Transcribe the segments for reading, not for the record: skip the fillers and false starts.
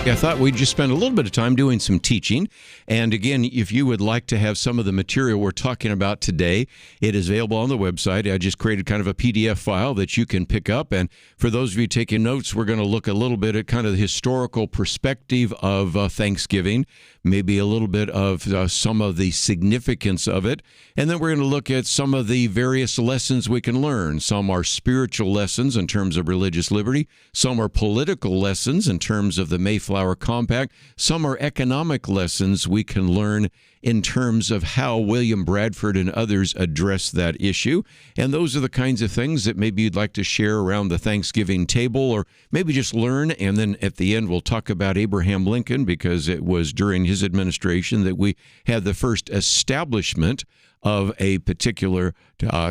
I thought we'd just spend a little bit of time doing some teaching. And again, if you would like to have some of the material we're talking about today, it is available on the website. I just created kind of a PDF file that you can pick up. And for those of you taking notes, we're going to look a little bit at kind of the historical perspective of Thanksgiving, maybe a little bit of some of the significance of it. And then we're going to look at some of the various lessons we can learn. Some are spiritual lessons in terms of religious liberty. Some are political lessons in terms of the Mayflower Compact. Some are economic lessons we can learn in terms of how William Bradford and others address that issue. And those are the kinds of things that maybe you'd like to share around the Thanksgiving table, or maybe just learn. And then at the end, we'll talk about Abraham Lincoln, because it was during his administration that we had the first establishment of a particular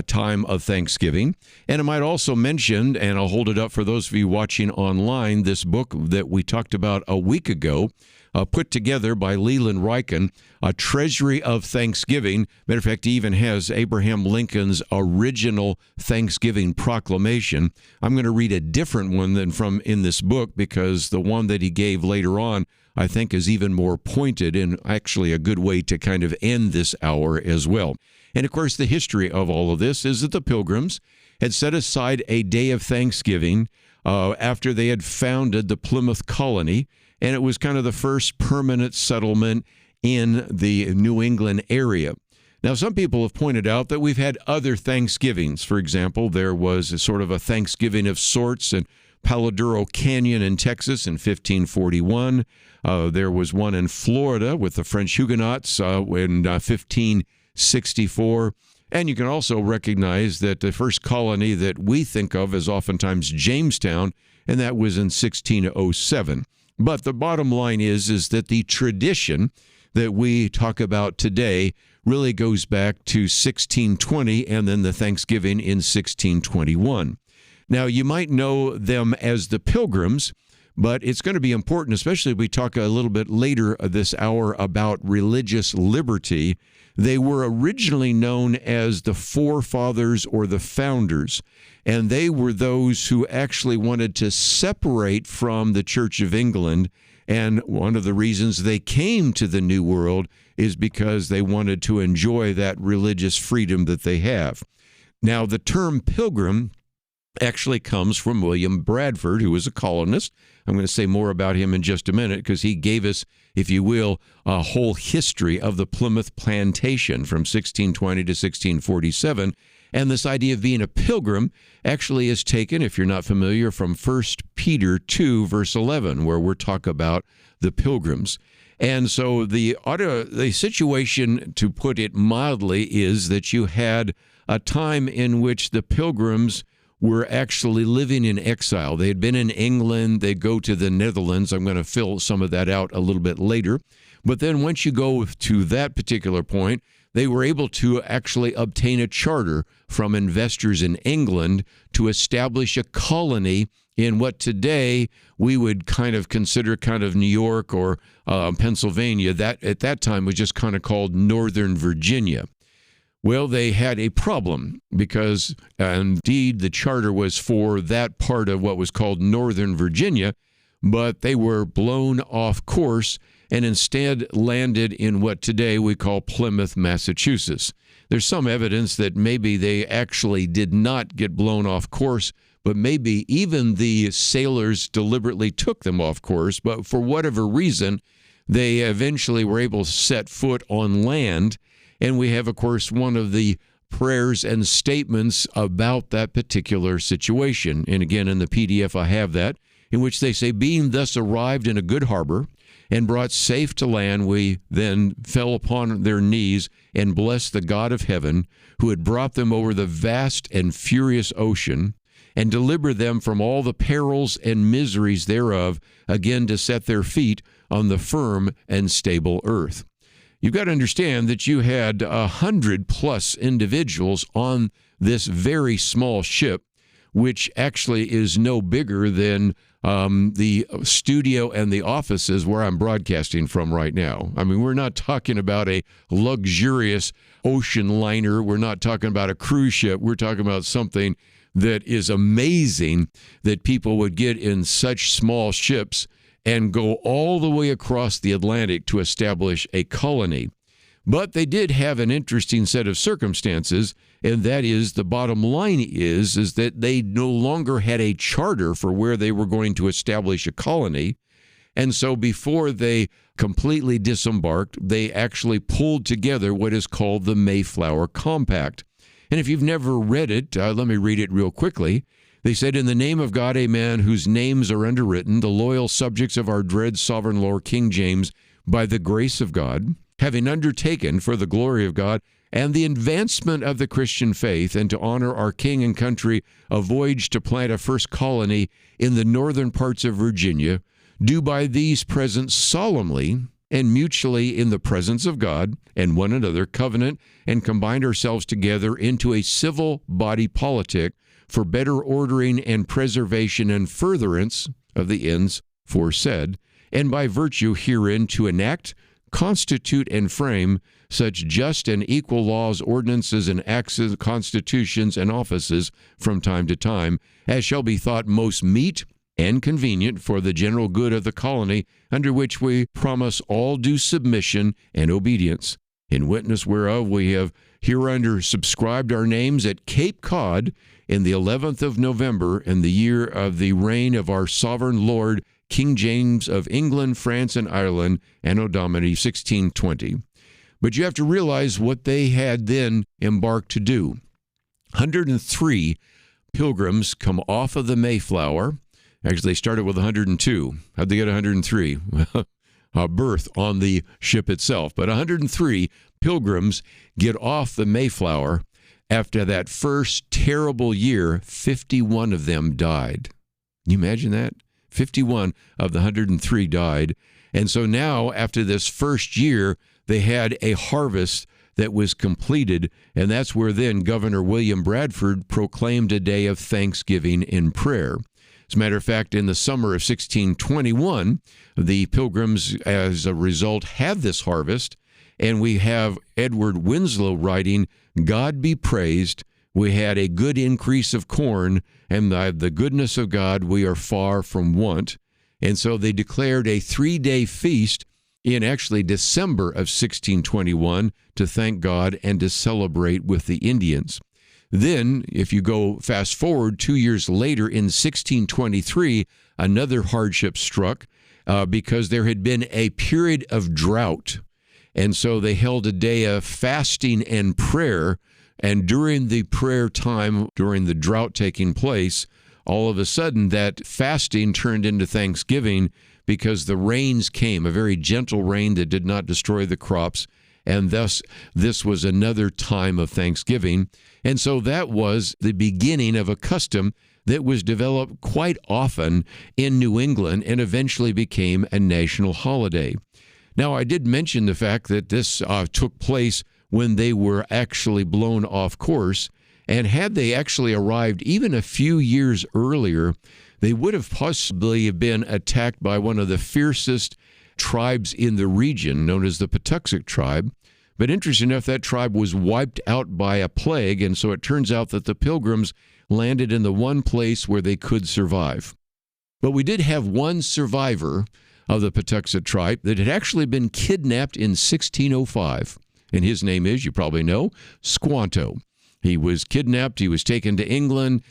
time of Thanksgiving. And I might also mention, and I'll hold it up for those of you watching online, this book that we talked about a week ago, put together by Leland Ryken, A Treasury of Thanksgiving. Matter of fact, he even has Abraham Lincoln's original Thanksgiving proclamation. I'm going to read a different one than from in this book, because the one that he gave later on, I think, is even more pointed and actually a good way to kind of end this hour as well. And of course, the history of all of this is that the Pilgrims had set aside a day of Thanksgiving after they had founded the Plymouth colony, and it was kind of the first permanent settlement in the New England area. Now, some people have pointed out that we've had other Thanksgivings. For example, there was a sort of a Thanksgiving of sorts in Paladuro Canyon in Texas in 1541. There was one in Florida with the French Huguenots in 1564. And you can also recognize that the first colony that we think of is oftentimes Jamestown, and that was in 1607. But the bottom line is that the tradition that we talk about today really goes back to 1620, and then the Thanksgiving in 1621. Now, you might know them as the Pilgrims, but it's going to be important, especially if we talk a little bit later this hour about religious liberty. They were originally known as the Forefathers or the Founders, and they were those who actually wanted to separate from the Church of England. And one of the reasons they came to the New World is because they wanted to enjoy that religious freedom that they have. Now, the term pilgrim actually comes from William Bradford, who was a colonist. I'm going to say more about him in just a minute, because he gave us, if you will, a whole history of the Plymouth plantation from 1620 to 1647. And this idea of being a pilgrim actually is taken, if you're not familiar, from 1 Peter 2, verse 11, where we're talking about the pilgrims. And so the situation, to put it mildly, is that you had a time in which the pilgrims were actually living in exile. They had been in England. They'd go to the Netherlands. I'm going to fill some of that out a little bit later. But then once you go to that particular point, they were able to actually obtain a charter from investors in England to establish a colony in what today we would kind of consider kind of New York or Pennsylvania. That at that time was just kind of called Northern Virginia. Well, they had a problem because, indeed, the charter was for that part of what was called Northern Virginia, but they were blown off course and instead landed in what today we call Plymouth, Massachusetts. There's some evidence that maybe they actually did not get blown off course, but maybe even the sailors deliberately took them off course. But for whatever reason, they eventually were able to set foot on land. And we have, of course, one of the prayers and statements about that particular situation. And again, in the PDF, I have that, in which they say, being thus arrived in a good harbor and brought safe to land, we then fell upon their knees and blessed the God of heaven, who had brought them over the vast and furious ocean, and delivered them from all the perils and miseries thereof, again to set their feet on the firm and stable earth. You've got to understand that you had 100+ individuals on this very small ship, which actually is no bigger than the studio and the offices where I'm broadcasting from right now. I mean, we're not talking about a luxurious ocean liner. We're not talking about a cruise ship. We're talking about something that is amazing that people would get in such small ships and go all the way across the Atlantic to establish a colony. But they did have an interesting set of circumstances, and that is, the bottom line is that they no longer had a charter for where they were going to establish a colony. And so before they completely disembarked, they actually pulled together what is called the Mayflower Compact. And if you've never read it, let me read it real quickly. They said, "In the name of God, amen, whose names are underwritten, the loyal subjects of our dread sovereign Lord King James, by the grace of God, having undertaken for the glory of God and the advancement of the Christian faith, and to honor our king and country, a voyage to plant a first colony in the northern parts of Virginia, do by these presents solemnly and mutually in the presence of God and one another covenant and combine ourselves together into a civil body politic for better ordering and preservation and furtherance of the ends foresaid, and by virtue herein to enact, constitute, and frame such just and equal laws, ordinances, and acts, constitutions, and offices from time to time, as shall be thought most meet and convenient for the general good of the colony, under which we promise all due submission and obedience. In witness whereof we have hereunder subscribed our names at Cape Cod in the 11th of November in the year of the reign of our sovereign Lord King James of England, France, and Ireland, Anno Domini 1620. But you have to realize what they had then embarked to do. 103 pilgrims come off of the Mayflower. Actually, they started with 102. How'd they get 103? A berth on the ship itself. But 103 pilgrims get off the Mayflower. After that first terrible year, 51 of them died. Can you imagine that? 51 of the 103 died. And so now, after this first year, they had a harvest that was completed, and that's where then Governor William Bradford proclaimed a day of thanksgiving in prayer. As a matter of fact, in the summer of 1621, the Pilgrims, as a result, had this harvest, and we have Edward Winslow writing, "God be praised, we had a good increase of corn, and by the goodness of God we are far from want." And so they declared a 3-day feast in actually December of 1621 to thank God and to celebrate with the Indians. Then, if you go fast forward 2 years later in 1623, another hardship struck because there had been a period of drought. And so they held a day of fasting and prayer. And during the prayer time, during the drought taking place, all of a sudden that fasting turned into thanksgiving because the rains came, a very gentle rain that did not destroy the crops. And thus, this was another time of thanksgiving. And so that was the beginning of a custom that was developed quite often in New England and eventually became a national holiday. Now, I did mention the fact that this took place when they were actually blown off course. And had they actually arrived even a few years earlier, they would have possibly been attacked by one of the fiercest tribes in the region, known as the Patuxent tribe. But interesting enough, that tribe was wiped out by a plague, and so it turns out that the Pilgrims landed in the one place where they could survive. But we did have one survivor of the Patuxent tribe that had actually been kidnapped in 1605, and his name is, you probably know, Squanto. He was kidnapped, he was taken to England,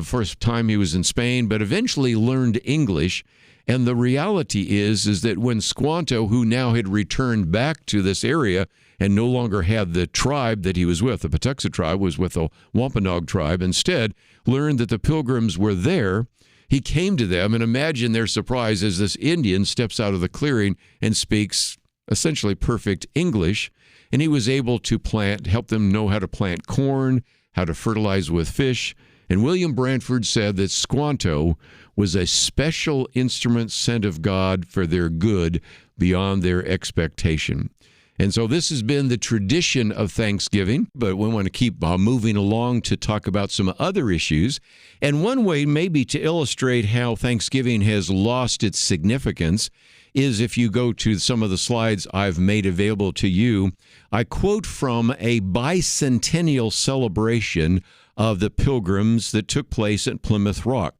first time he was in Spain, but eventually learned English. And the reality is that when Squanto, who now had returned back to this area and no longer had the tribe that he was with, the Patuxent tribe was with the Wampanoag tribe, instead learned that the Pilgrims were there, he came to them, and imagine their surprise as this Indian steps out of the clearing and speaks essentially perfect English. And he was able to help them know how to plant corn, how to fertilize with fish. And William Bradford said that Squanto was a special instrument sent of God for their good beyond their expectation. And so this has been the tradition of Thanksgiving, but we want to keep moving along to talk about some other issues. And one way maybe to illustrate how Thanksgiving has lost its significance is if you go to some of the slides I've made available to you. I quote from a bicentennial celebration of the Pilgrims that took place at Plymouth Rock.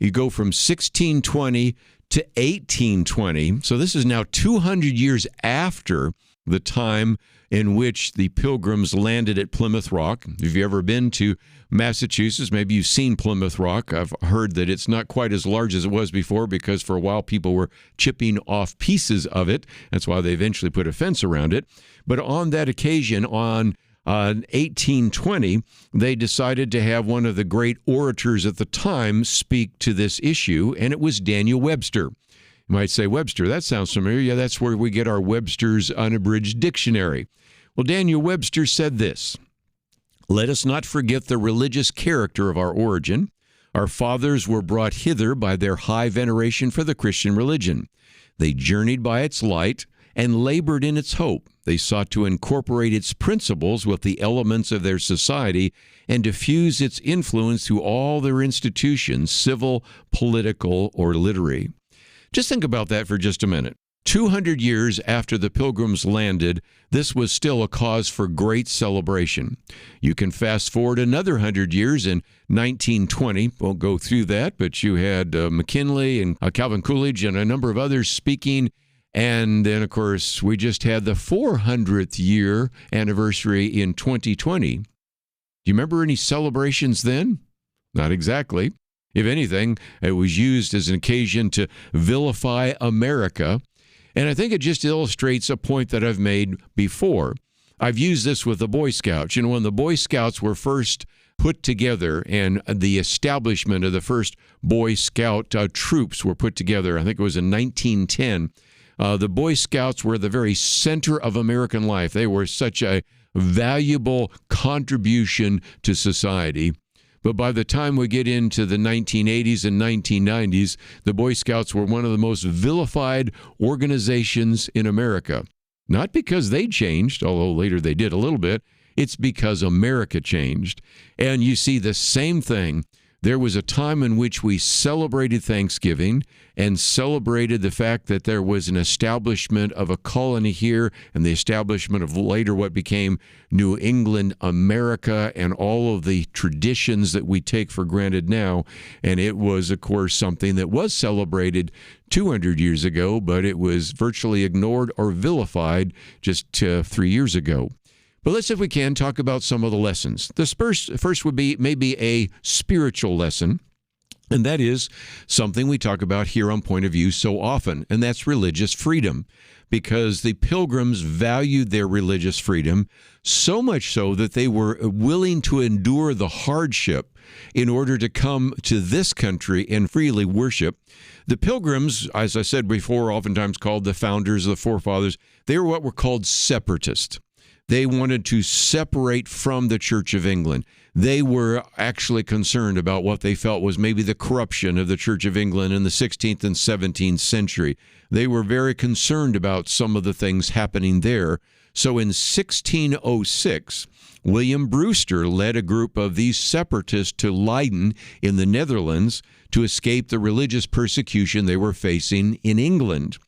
You go from 1620 to 1820. So this is now 200 years after the time in which the Pilgrims landed at Plymouth Rock. If you've ever been to Massachusetts, maybe you've seen Plymouth Rock. I've heard that it's not quite as large as it was before because for a while people were chipping off pieces of it. That's why they eventually put a fence around it. But on that occasion, on 1820, they decided to have one of the great orators at the time speak to this issue, and it was Daniel Webster. You might say, Webster, that sounds familiar. Yeah, that's where we get our Webster's Unabridged Dictionary. Well, Daniel Webster said this: "Let us not forget the religious character of our origin. Our fathers were brought hither by their high veneration for the Christian religion. They journeyed by its light and labored in its hope. They sought to incorporate its principles with the elements of their society and diffuse its influence through all their institutions, civil, political, or literary." Just think about that for just a minute. 200 years after the Pilgrims landed, this was still a cause for great celebration. You can fast forward another 100 years in 1920. Won't go through that, but you had McKinley and Calvin Coolidge and a number of others speaking. And then, of course, we just had the 400th year anniversary in 2020. Do you remember any celebrations then? Not exactly. If anything, it was used as an occasion to vilify America. And I think it just illustrates a point that I've made before. I've used this with the Boy Scouts. You know, when the Boy Scouts were first put together and the establishment of the first Boy Scout troops were put together, I think it was in 1910, the Boy Scouts were the very center of American life. They were such a valuable contribution to society. But by the time we get into the 1980s and 1990s, the Boy Scouts were one of the most vilified organizations in America. Not because they changed, although later they did a little bit. It's because America changed. And you see the same thing. There was a time in which we celebrated Thanksgiving and celebrated the fact that there was an establishment of a colony here and the establishment of later what became New England, America, and all of the traditions that we take for granted now. And it was, of course, something that was celebrated 200 years ago, but it was virtually ignored or vilified just 3 years ago. But let's, if we can, talk about some of the lessons. The first would be maybe a spiritual lesson, and that is something we talk about here on Point of View so often, and that's religious freedom, because the Pilgrims valued their religious freedom so much so that they were willing to endure the hardship in order to come to this country and freely worship. The Pilgrims, as I said before, oftentimes called the founders, the forefathers, they were what were called separatists. They wanted to separate from the Church of England. They were actually concerned about what they felt was maybe the corruption of the Church of England in the 16th and 17th century. They were very concerned about some of the things happening there. So in 1606, William Brewster led a group of these separatists to Leiden in the Netherlands to escape the religious persecution they were facing in England.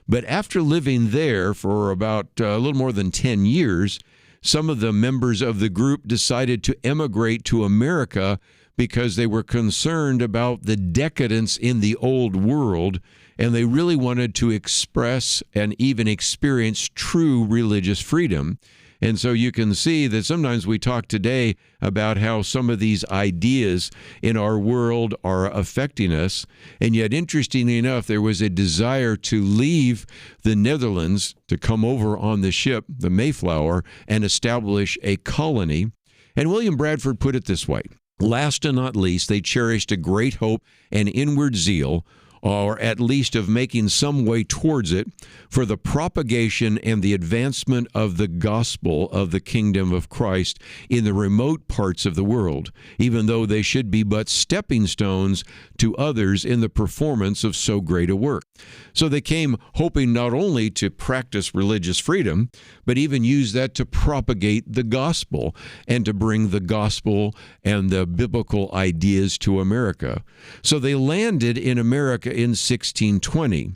But after living there for about a little more than 10 years, some of the members of the group decided to emigrate to America because they were concerned about the decadence in the old world, and they really wanted to express and even experience true religious freedom. And so you can see that sometimes we talk today about how some of these ideas in our world are affecting us. And yet, interestingly enough, there was a desire to leave the Netherlands to come over on the ship, the Mayflower, and establish a colony. And William Bradford put it this way: last and not least, they cherished a great hope and inward zeal, or at least of making some way towards it, for the propagation and the advancement of the gospel of the kingdom of Christ in the remote parts of the world, even though they should be but stepping stones to others in the performance of so great a work. So they came hoping not only to practice religious freedom, but even use that to propagate the gospel and to bring the gospel and the biblical ideas to America. So they landed in America in 1620.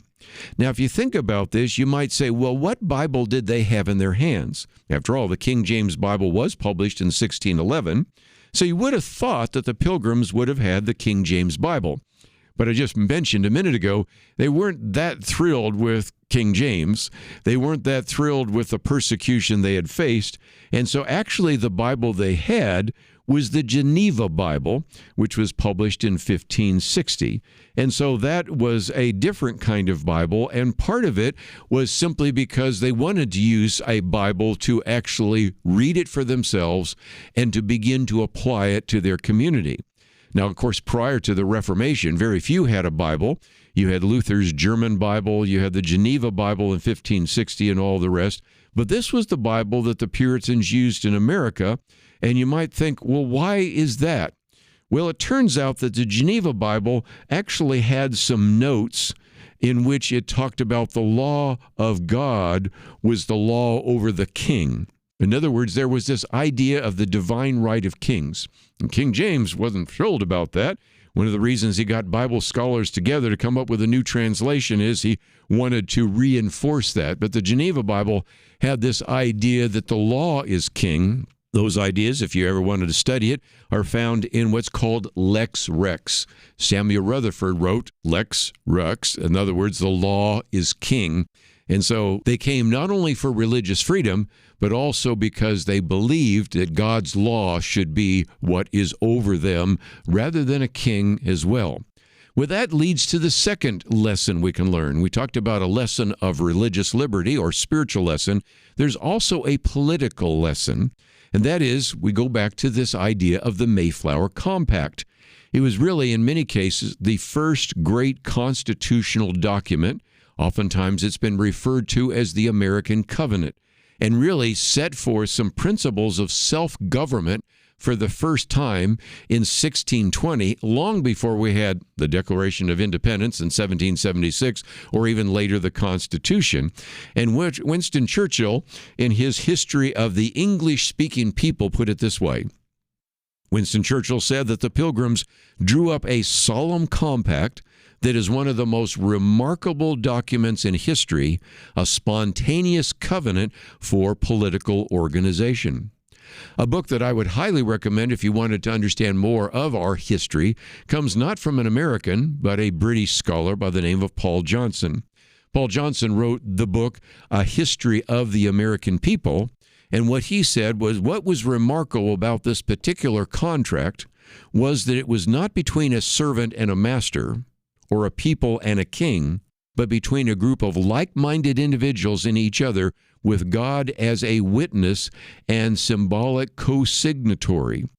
Now, if you think about this, you might say, well, what Bible did they have in their hands? After all, the King James Bible was published in 1611, so you would have thought that the Pilgrims would have had the King James Bible. But I just mentioned a minute ago, they weren't that thrilled with King James. They weren't that thrilled with the persecution they had faced. And so actually the Bible they had was the Geneva Bible, which was published in 1560. And so that was a different kind of Bible, and part of it was simply because they wanted to use a Bible to actually read it for themselves and to begin to apply it to their community. Now, of course, prior to the Reformation, very few had a Bible. You had Luther's German Bible, you had the Geneva Bible in 1560 and all the rest. But this was the Bible that the Puritans used in America. And you might think, well, why is that? Well, it turns out that the Geneva Bible actually had some notes in which it talked about the law of God was the law over the king. In other words, there was this idea of the divine right of kings. And King James wasn't thrilled about that. One of the reasons he got Bible scholars together to come up with a new translation is he wanted to reinforce that. But the Geneva Bible had this idea that the law is king. Those ideas, if you ever wanted to study it, are found in what's called Lex Rex. Samuel Rutherford wrote Lex Rex. In other words, the law is king. And so they came not only for religious freedom, but also because they believed that God's law should be what is over them rather than a king as well. Well, that leads to the second lesson we can learn. We talked about a lesson of religious liberty or spiritual lesson. There's also a political lesson, and that is we go back to this idea of the Mayflower Compact. It was really, in many cases, the first great constitutional document. Oftentimes it's been referred to as the American Covenant, and really set forth some principles of self-government for the first time in 1620, long before we had the Declaration of Independence in 1776, or even later the Constitution. And Winston Churchill, in his History of the English-Speaking People, put it this way. Winston Churchill said that the Pilgrims drew up a solemn compact that is one of the most remarkable documents in history, a spontaneous covenant for political organization. A book that I would highly recommend if you wanted to understand more of our history comes not from an American, but a British scholar by the name of Paul Johnson. Paul Johnson wrote the book, A History of the American People, and what he said was what was remarkable about this particular contract was that it was not between a servant and a master, or a people and a king, but between a group of like-minded individuals in each other with God as a witness and symbolic co-signatory.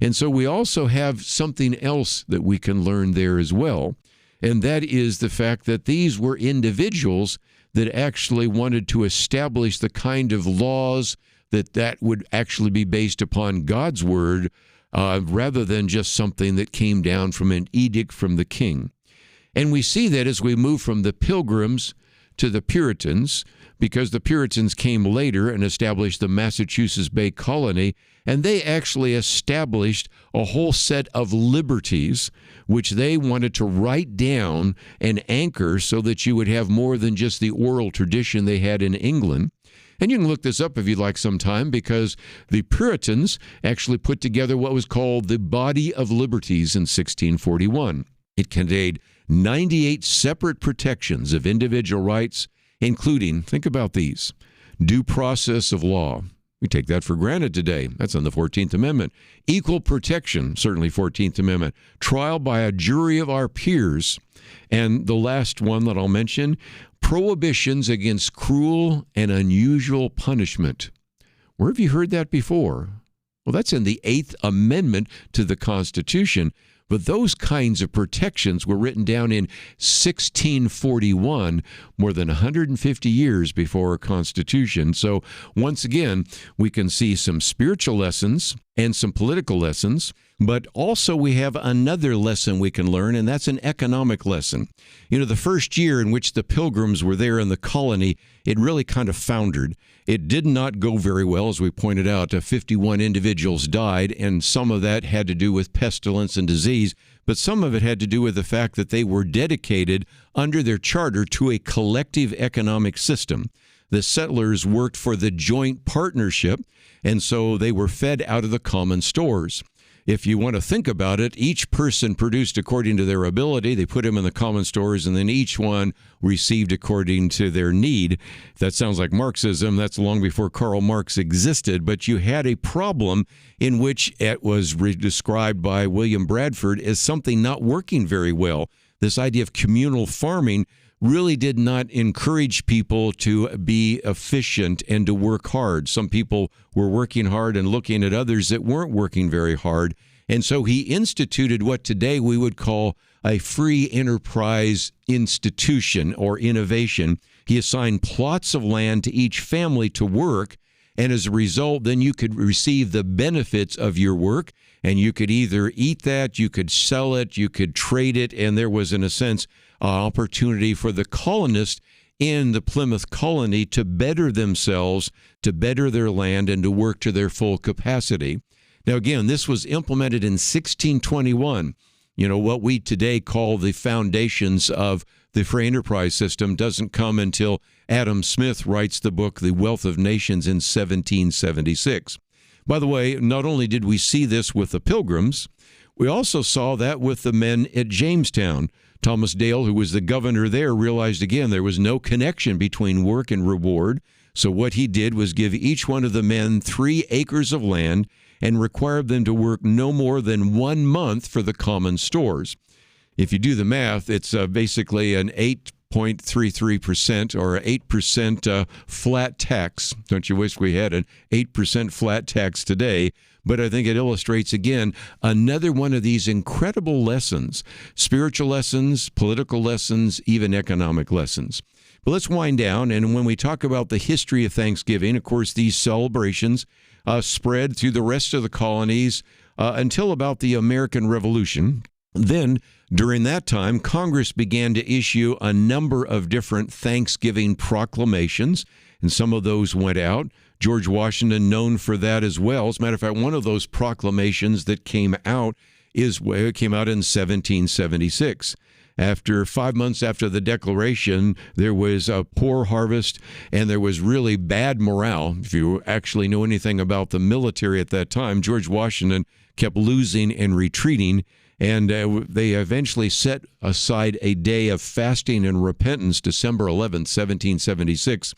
And so we also have something else that we can learn there as well, and that is the fact that these were individuals that actually wanted to establish the kind of laws that would actually be based upon God's word rather than just something that came down from an edict from the king. And we see that as we move from the Pilgrims to the Puritans, because the Puritans came later and established the Massachusetts Bay Colony, and they actually established a whole set of liberties which they wanted to write down and anchor so that you would have more than just the oral tradition they had in England. And you can look this up if you'd like sometime, because the Puritans actually put together what was called the Body of Liberties in 1641. It contained 98 separate protections of individual rights, including, think about these, due process of law. We take that for granted today. That's on the 14th Amendment. Equal protection, certainly 14th Amendment. Trial by a jury of our peers. And the last one that I'll mention, prohibitions against cruel and unusual punishment. Where have you heard that before? Well, that's in the 8th Amendment to the Constitution. But those kinds of protections were written down in 1641, more than 150 years before our Constitution. So once again, we can see some spiritual lessons and some political lessons, but also we have another lesson we can learn, and that's an economic lesson. You know, the first year in which the Pilgrims were there in the colony, it really kind of foundered. It did not go very well, as we pointed out. 51 individuals died, and some of that had to do with pestilence and disease, but some of it had to do with the fact that they were dedicated under their charter to a collective economic system. The settlers worked for the joint partnership, and so they were fed out of the common stores. if you want to think about it, each person produced according to their ability. They put them in the common stores, and then each one received according to their need. That sounds like Marxism. That's long before Karl Marx existed. But you had a problem in which it was described by William Bradford as something not working very well. This idea of communal farming really did not encourage people to be efficient and to work hard. Some people were working hard and looking at others that weren't working very hard. And so he instituted what today we would call a free enterprise institution or innovation. He assigned plots of land to each family to work, and as a result, then you could receive the benefits of your work, and you could either eat that, you could sell it, you could trade it, and there was, in a sense, opportunity for the colonists in the Plymouth colony to better themselves, to better their land, and to work to their full capacity. Now, again, this was implemented in 1621. You know, what we today call the foundations of the free enterprise system doesn't come until Adam Smith writes the book, The Wealth of Nations, in 1776. By the way, not only did we see this with the Pilgrims, we also saw that with the men at Jamestown. Thomas Dale, who was the governor there, realized again there was no connection between work and reward. So what he did was give each one of the men 3 acres of land and required them to work no more than 1 month for the common stores. If you do the math, it's basically an 8.33% or 8% flat tax. Don't you wish we had an 8% flat tax today? But I think it illustrates, again, another one of these incredible lessons, spiritual lessons, political lessons, even economic lessons. But let's wind down, and when we talk about the history of Thanksgiving, of course, these celebrations spread through the rest of the colonies until about the American Revolution. Then, during that time, Congress began to issue a number of different Thanksgiving proclamations, and some of those went out. George Washington, known for that as well. As a matter of fact, one of those proclamations that came out came out in 1776. After 5 months after the Declaration, there was a poor harvest and there was really bad morale. If you actually know anything about the military at that time, George Washington kept losing and retreating, and they eventually set aside a day of fasting and repentance, December 11th, 1776.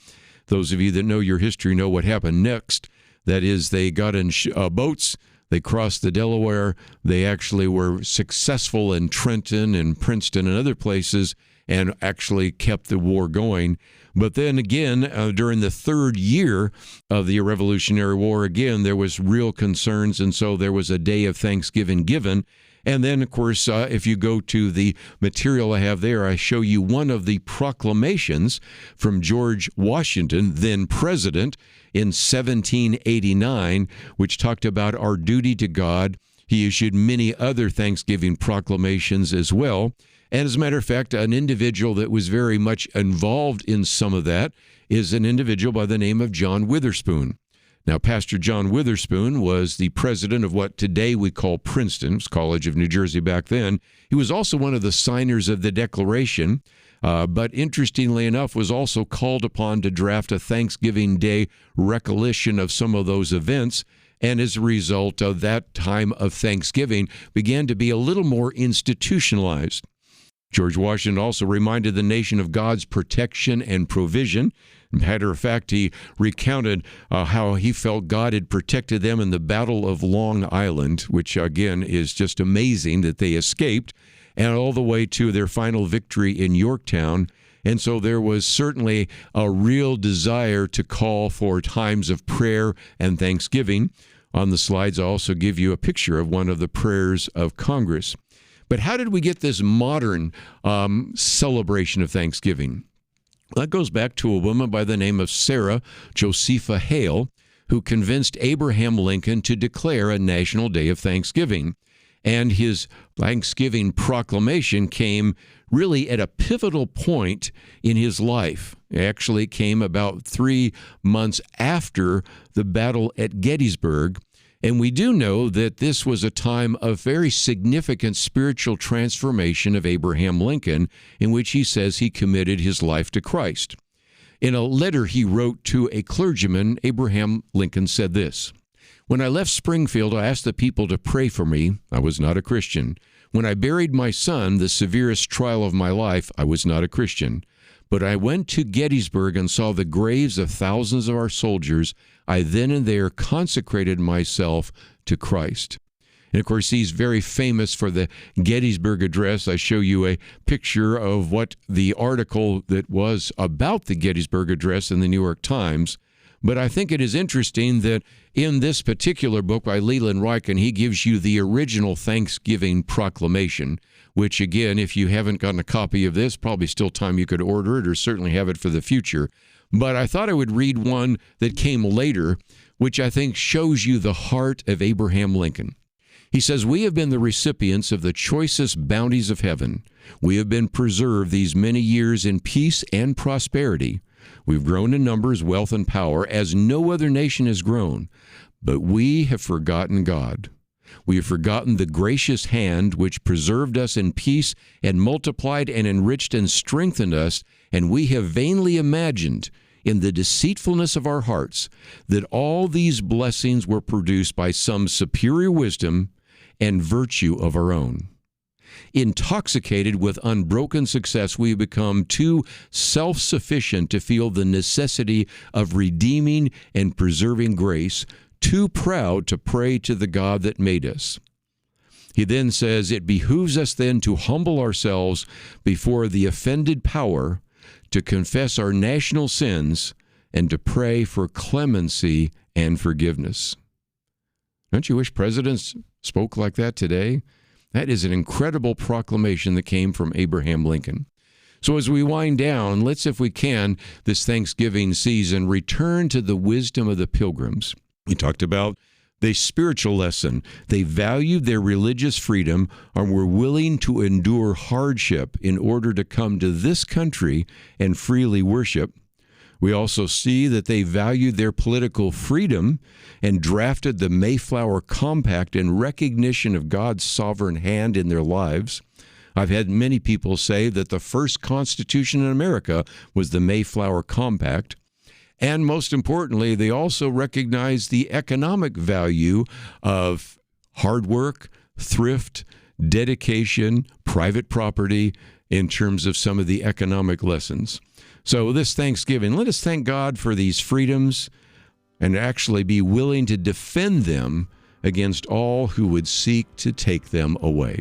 Those of you that know your history know what happened next. That is, they got in boats, they crossed the Delaware, they actually were successful in Trenton and Princeton and other places and actually kept the war going. But then again, during the 3rd year of the Revolutionary War, again, there was real concerns, and so there was a day of Thanksgiving given. And then, of course, if you go to the material I have there, I show you one of the proclamations from George Washington, then president, in 1789, which talked about our duty to God. He issued many other Thanksgiving proclamations as well. And as a matter of fact, an individual that was very much involved in some of that is an individual by the name of John Witherspoon. Now, Pastor John Witherspoon was the president of what today we call Princeton, it was College of New Jersey back then. He was also one of the signers of the Declaration, but interestingly enough, was also called upon to draft a Thanksgiving Day recollection of some of those events. And as a result of that time of Thanksgiving began to be a little more institutionalized. George Washington also reminded the nation of God's protection and provision. Matter of fact, he recounted how he felt God had protected them in the Battle of Long Island, which again is just amazing that they escaped, and all the way to their final victory in Yorktown. And so there was certainly a real desire to call for times of prayer and thanksgiving. On the slides, I also give you a picture of one of the prayers of Congress. But how did we get this modern celebration of Thanksgiving? That goes back to a woman by the name of Sarah Josepha Hale, who convinced Abraham Lincoln to declare a national day of Thanksgiving. And his Thanksgiving proclamation came really at a pivotal point in his life. It actually came about 3 months after the battle at Gettysburg. And we do know that this was a time of very significant spiritual transformation of Abraham Lincoln, in which he says he committed his life to Christ. In a letter he wrote to a clergyman, Abraham Lincoln said this: When I left Springfield, I asked the people to pray for me. I was not a Christian. When I buried my son, the severest trial of my life, I was not a Christian. But I went to Gettysburg and saw the graves of thousands of our soldiers. I then and there consecrated myself to Christ. And of course, he's very famous for the Gettysburg Address. I show you a picture of what the article that was about the Gettysburg Address in the New York Times. But I think it is interesting that in this particular book by Leland Ryken, he gives you the original Thanksgiving proclamation, which, again, if you haven't gotten a copy of this, probably still time you could order it or certainly have it for the future. But I thought I would read one that came later, which I think shows you the heart of Abraham Lincoln. He says, "We have been the recipients of the choicest bounties of heaven. We have been preserved these many years in peace and prosperity. We've grown in numbers, wealth, and power as no other nation has grown. But we have forgotten God. We have forgotten the gracious hand which preserved us in peace and multiplied and enriched and strengthened us, and we have vainly imagined in the deceitfulness of our hearts that all these blessings were produced by some superior wisdom and virtue of our own. Intoxicated with unbroken success, we have become too self-sufficient to feel the necessity of redeeming and preserving grace, too proud to pray to the God that made us." He then says, "It behooves us then to humble ourselves before the offended power, to confess our national sins, and to pray for clemency and forgiveness." Don't you wish presidents spoke like that today? That is an incredible proclamation that came from Abraham Lincoln. So as we wind down, let's, if we can, this Thanksgiving season, return to the wisdom of the Pilgrims. We talked about the spiritual lesson. They valued their religious freedom and were willing to endure hardship in order to come to this country and freely worship. We also see that they valued their political freedom and drafted the Mayflower Compact in recognition of God's sovereign hand in their lives. I've had many people say that the first Constitution in America was the Mayflower Compact. And most importantly, they also recognized the economic value of hard work, thrift, dedication, private property in terms of some of the economic lessons. So this Thanksgiving, let us thank God for these freedoms and actually be willing to defend them against all who would seek to take them away.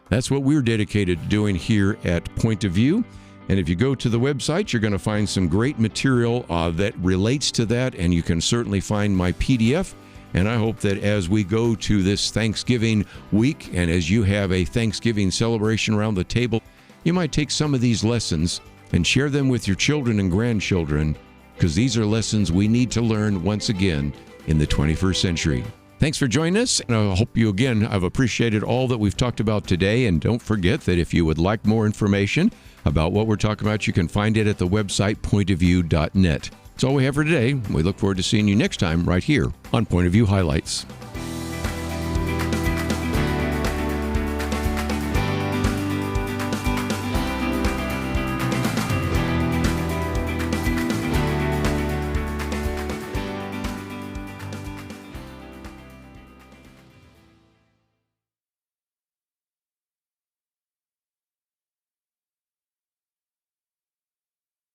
That's what we're dedicated to doing here at Point of View. And if you go to the website, you're going to find some great material that relates to that, and you can certainly find my PDF. And I hope that as we go to this Thanksgiving week, and as you have a Thanksgiving celebration around the table, you might take some of these lessons and share them with your children and grandchildren, because these are lessons we need to learn once again in the 21st century. Thanks for joining us, and I hope you again have appreciated all that we've talked about today. And don't forget that if you would like more information about what we're talking about, you can find it at the website pointofview.net. That's all we have for today. We look forward to seeing you next time right here on Point of View Highlights.